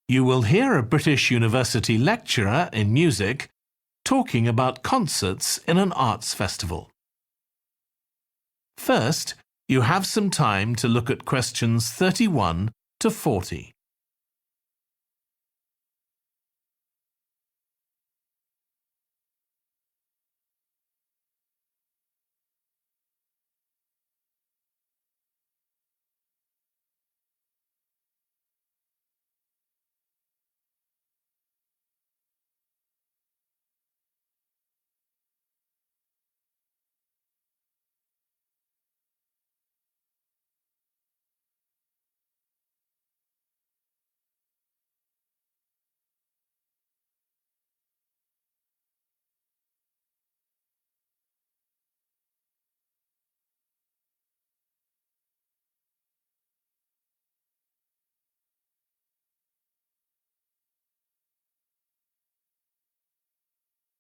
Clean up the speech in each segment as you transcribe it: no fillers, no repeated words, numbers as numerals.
You will hear a British university lecturer in music talking about concerts in an arts festival. First, you have some time to look at questions 31 to 40.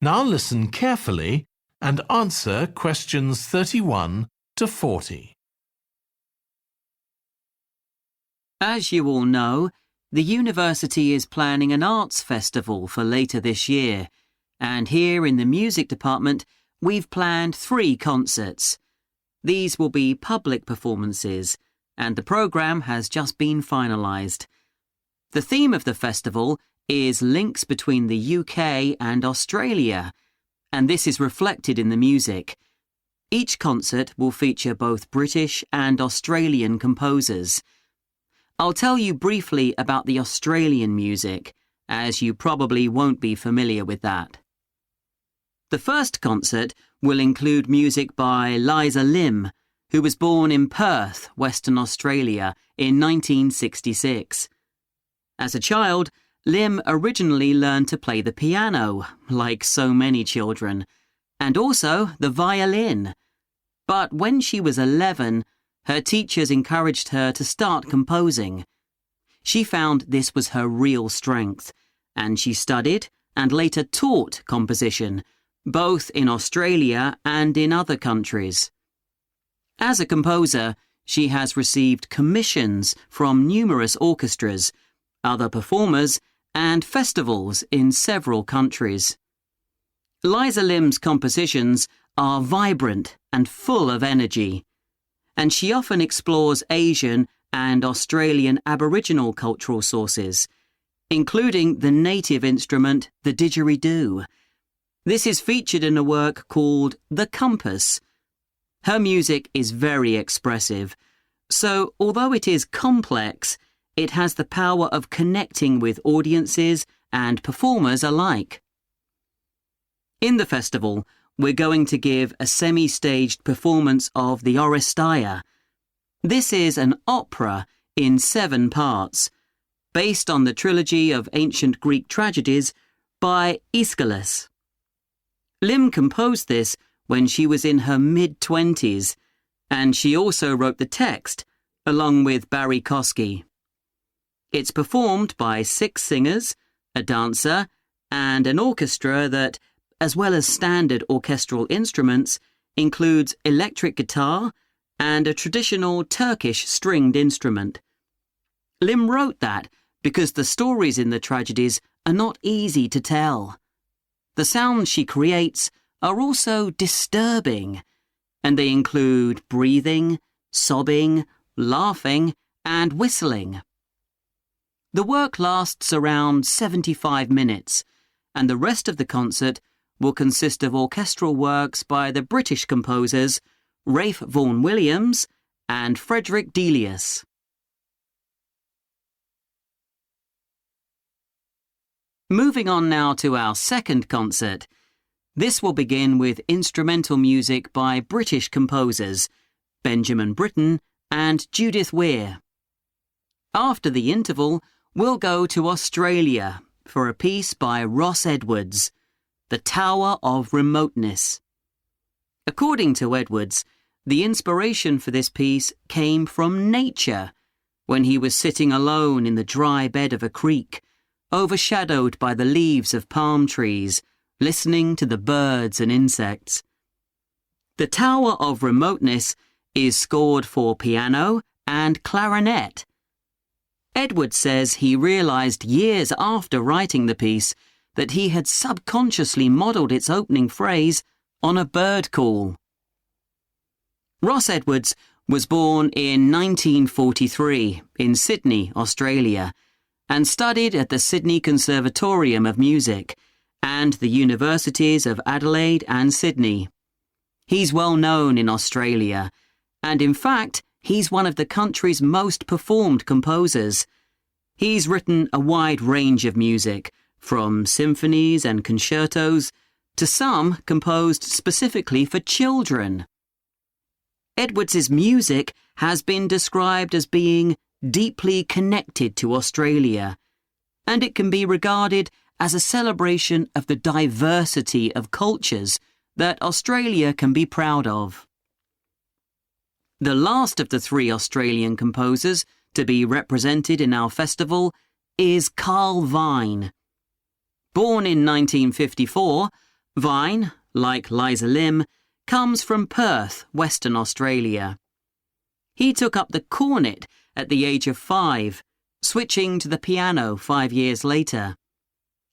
Now listen carefully and answer questions 31 to 40. As you all know, the university is planning an arts festival for later this year, and here in the music department, we've planned 3 concerts. These will be public performances, and the programme has just been finalised. The theme of the festival is links between the UK and Australia, and this is reflected in the music. Each concert will feature both British and Australian composers. I'll tell you briefly about the Australian music, as you probably won't be familiar with that. The first concert will include music by Liza Lim, who was born in Perth, Western Australia, in 1966. As a child, Lim originally learned to play the piano, like so many children, and also the violin. But when she was 11, her teachers encouraged her to start composing. She found this was her real strength, and she studied and later taught composition, both in Australia and in other countries. As a composer, she has received commissions from numerous orchestras, other performers, and festivals in several countries. Liza Lim's compositions are vibrant and full of energy, and she often explores Asian and Australian Aboriginal cultural sources, including the native instrument, the didgeridoo. This is featured in a work called The Compass. Her music is very expressive, so although it is complex, it has the power of connecting with audiences and performers alike. In the festival, we're going to give a semi-staged performance of the Oresteia. This is an opera in 7 parts, based on the trilogy of ancient Greek tragedies by Aeschylus. Lim composed this when she was in her mid-20s, and she also wrote the text, along with Barry Kosky. It's performed by 6 singers, a dancer, and an orchestra that, as well as standard orchestral instruments, includes electric guitar and a traditional Turkish stringed instrument. Lim wrote that because the stories in the tragedies are not easy to tell. The sounds she creates are also disturbing, and they include breathing, sobbing, laughing, and whistling. The work lasts around 75 minutes, and the rest of the concert will consist of orchestral works by the British composers Ralph Vaughan Williams and Frederick Delius. Moving on now to our second concert. This will begin with instrumental music by British composers Benjamin Britten and Judith Weir. After the interval, we'll go to Australia for a piece by Ross Edwards, The Tower of Remoteness. According to Edwards, the inspiration for this piece came from nature, when he was sitting alone in the dry bed of a creek, overshadowed by the leaves of palm trees, listening to the birds and insects. The Tower of Remoteness is scored for piano and clarinet. Edwards says he realised years after writing the piece that he had subconsciously modelled its opening phrase on a bird call. Ross Edwards was born in 1943 in Sydney, Australia, and studied at the Sydney Conservatorium of Music and the universities of Adelaide and Sydney. He's well known in Australia, and in fact, he's one of the country's most performed composers. He's written a wide range of music, from symphonies and concertos to some composed specifically for children. Edwards's music has been described as being deeply connected to Australia, and it can be regarded as a celebration of the diversity of cultures that Australia can be proud of. The last of the three Australian composers to be represented in our festival is Carl Vine. Born in 1954, Vine, like Liza Lim, comes from Perth, Western Australia. He took up the cornet at the age of 5, switching to the piano 5 years later.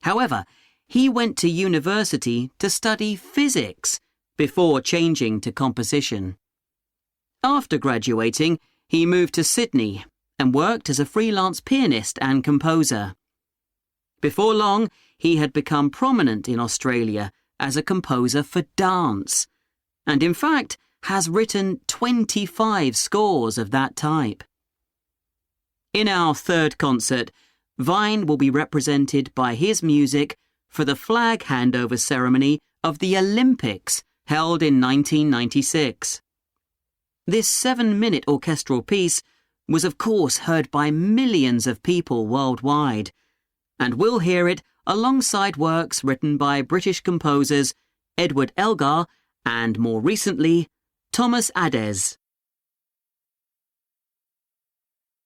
However, he went to university to study physics before changing to composition. After graduating, he moved to Sydney and worked as a freelance pianist and composer. Before long, he had become prominent in Australia as a composer for dance, and in fact has written 25 scores of that type. In our third concert, Vine will be represented by his music for the flag handover ceremony of the Olympics held in 1996. This 7-minute orchestral piece was of course heard by millions of people worldwide, and we'll hear it alongside works written by British composers Edward Elgar and, more recently, Thomas Adès.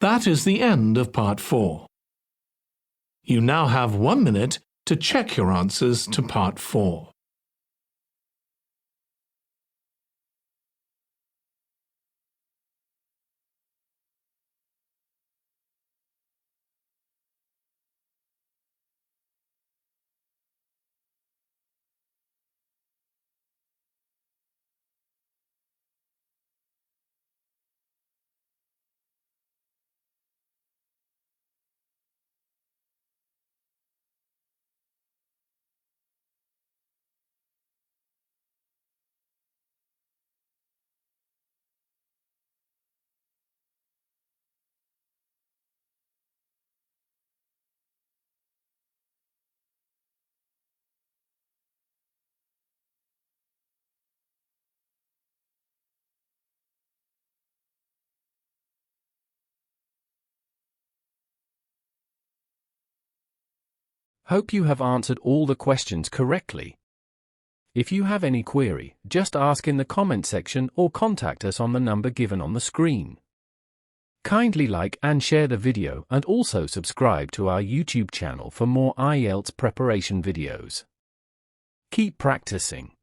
That is the end of Part 4. You now have 1 minute to check your answers to Part 4. Hope you have answered all the questions correctly. If you have any query, just ask in the comment section or contact us on the number given on the screen. Kindly like and share the video and also subscribe to our YouTube channel for more IELTS preparation videos. Keep practicing.